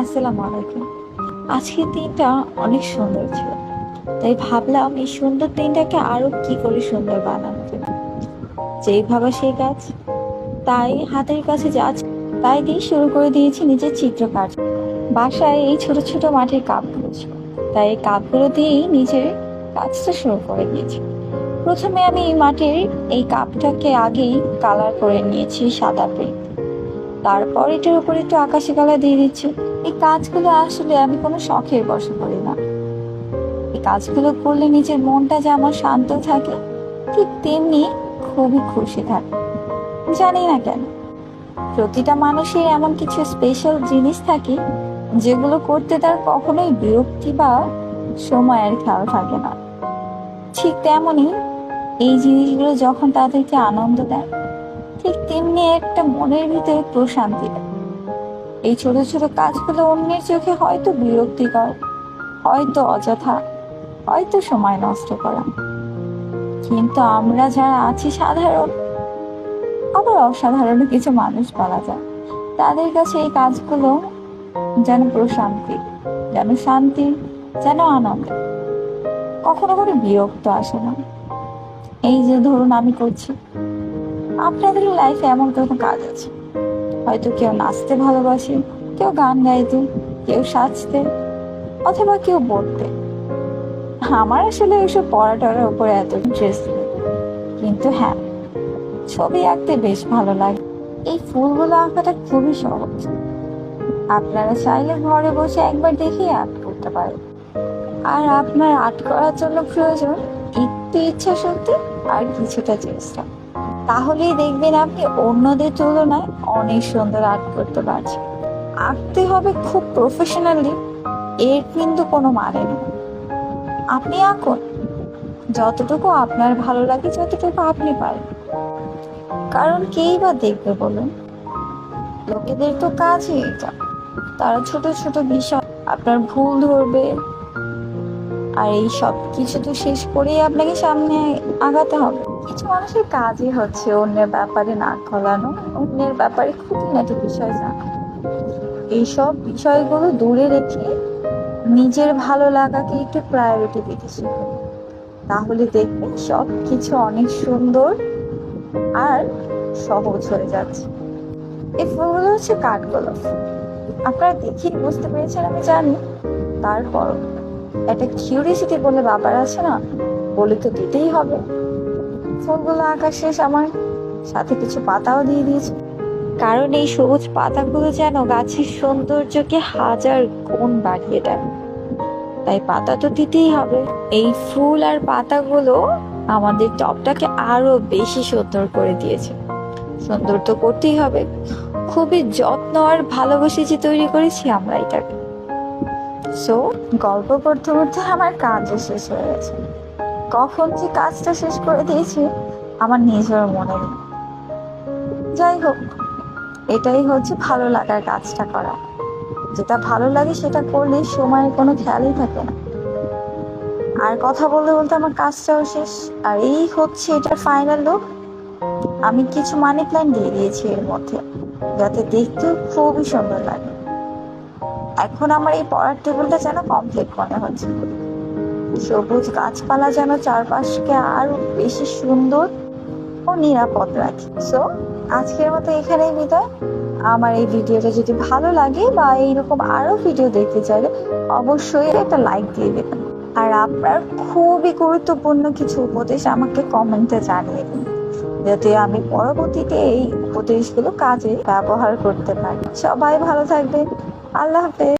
আসসালামু আলাইকুম। আজকের দিনটা অনেক সুন্দর ছিল, তাই ভাবলাম এই সুন্দর দিনটাকে আরো কি করে সুন্দর বানানো যায়। যেই ভাবা সেই কাজ, তাই হাতের কাছে যা ছিল তাই দিয়ে শুরু করে দিয়েছি নিজের চিত্র কাজ। বাসায় এই ছোট ছোট মাটির কাপগুলো ছিল, তাই এই কাপগুলো দিয়েই নিজের কাজটা শুরু করে দিয়েছি। প্রথমে আমি এই মাটির এই কাপটাকে আগেই কালার করে নিয়েছি সাদা পেন, তারপর এটার উপর একটু আকাশি কালার দিয়ে দিচ্ছি। এই কাজগুলো আসলে আমি কোনো শখের বশে করি না, এই কাজগুলো করলে নিজের মনটা যেমন শান্ত থাকে, ঠিক তেমনি খুবই খুশি থাকে। জানি না কেন, প্রতিটা মানুষের এমন কিছু স্পেশাল জিনিস থাকে যেগুলো করতে তার কখনোই বিরক্তি বা সময়ের খেয়াল থাকে না। ঠিক তেমনি এই জিনিসগুলো যখন তাদেরকে আনন্দ দেয়, ঠিক তেমনি একটা মনের ভিতরে প্রশান্তি দেয়। এই ছোট ছোট কাজগুলো অন্যের চোখে হয়তো বিরক্তিকর, হয়তো অযথা, হয়তো সময় নষ্ট করা, কিন্তু আমরা যারা আছি সাধারণ, আবার অসাধারণ কিছু মানুষ বলা যায়, তাদের কাছে এই কাজগুলো যেন প্রশান্তি, যেন শান্তি, যেন আনন্দ। কখনো কোনো বিরক্ত আসে না। এই যে ধরুন আমি করছি, আপনাদের লাইফে এমন কোনো কাজ আছে, হয়তো কেউ নাচতে ভালোবাসে, কেউ গান গাইতে, কেউ সাজতে, অথবা কেউ পড়তে। আমার আসলে এইসব পড়াটার উপরে এত ইন্টারেস্ট নেই, কিন্তু হ্যাঁ, ছবি আঁকতে বেশ ভালো লাগে। এই ফুলগুলো আঁকাটা খুবই সহজ, আপনারা চাইলে ঘরে বসে একবার দেখেই আর্ট করতে পারেন। আর আপনার আর্ট করার জন্য প্রয়োজন একটু ইচ্ছা শক্তি আর কিছুটা চেষ্টা, তাহলেই দেখবেন আপনি অন্যদের তুলনায় অনেক সুন্দর আর্ট করতে পারছেন। আঁকতে হবে খুব প্রফেশনালি, এর কিন্তু কোনো মানে নেই। আপনি আঁকুন যতটুকু আপনার ভালো লাগে, যতটুকু আপনি পারেন। কারণ কেই বা দেখবে বলুন, লোকেদের তো কাজই এটা। তারা ছোট ছোট বিষয় আপনার ভুল ধরবে, আর এই সব কিছু তো শেষ করেই আপনাকে সামনে আগাতে হবে। কিছু মানুষের কাজই হচ্ছে অন্যের ব্যাপারে নাক গলানো, অন্যের ব্যাপারে খুঁটিনাটি বিষয় জানা। এইসব বিষয়গুলো দূরে রেখে নিজের ভালো লাগাকে একটু প্রায়োরিটি দিতে শিখুন, তাহলে দেখবেন সব কিছু অনেক সুন্দর আর সহজ হয়ে যাচ্ছে। এই ফুলগুলো হচ্ছে কাঠগোলাপ, আপনারা দেখেই বুঝতে পেরেছেন আমি জানি, তারপর একটা কিউরিসিটি বলে ব্যাপার আছে না, বলে তো দিতেই হবে। ফুলগুলো আঁকা শেষ, আমার সাথে কিছু পাতাও দিয়ে দিয়েছে, কারণ এই সবুজ পাতাগুলো যেন গাছের সৌন্দর্যকে হাজার গুণ বাড়িয়ে দেয়, তাই পাতা তো দিতেই হবে। এই ফুল আর পাতাগুলো আমাদের টবটাকে আরো বেশি সুন্দর করে দিয়েছে। সুন্দর তো করতেই হবে, খুবই যত্ন আর ভালোবেসে যে তৈরি করেছি আমরা এটাকে। সো গল্প করতে করতে আমার কাজও শেষ হয়ে গেছে। কখন যে কাজটা শেষ করে দিয়েছি আমার নিজের মনে নেই। যাই হোক, এটাই হচ্ছে ভালো লাগার কাজটা করা। যেটা ভালো লাগে সেটা করলে সময়ের কোনো খেয়ালই থাকে না। আর কথা বলতে বলতে আমার কাজটাও শেষ, আর এই হচ্ছে এটার ফাইনাল লুক। আমি কিছু মানি প্ল্যান্ট দিয়ে দিয়েছি এর মধ্যে, যাতে দেখতেও খুবই সুন্দর লাগে। এখন আমার এই পড়ার টেবিলটা যেন কমপ্লিট মনে হচ্ছে। সবুজ গাছপালা যেন চারপাশকে আরো বেশি সুন্দর ও নিরাপদ রাখে। সো আজকের মতো এখানেই বিদায়। আমার এই ভিডিওটা যদি ভালো লাগে বা এইরকম আরো ভিডিও দেখতে চাইলে অবশ্যই একটা লাইক দিয়ে দেবেন, আর আপনার খুবই গুরুত্বপূর্ণ কিছু উপদেশ আমাকে কমেন্টে জানিয়ে দিন, যাতে আমি পরবর্তীতে এই উপদেশগুলো কাজে ব্যবহার করতে পারি। সবাই ভালো থাকবেন। আল্লাহ হাফেজ।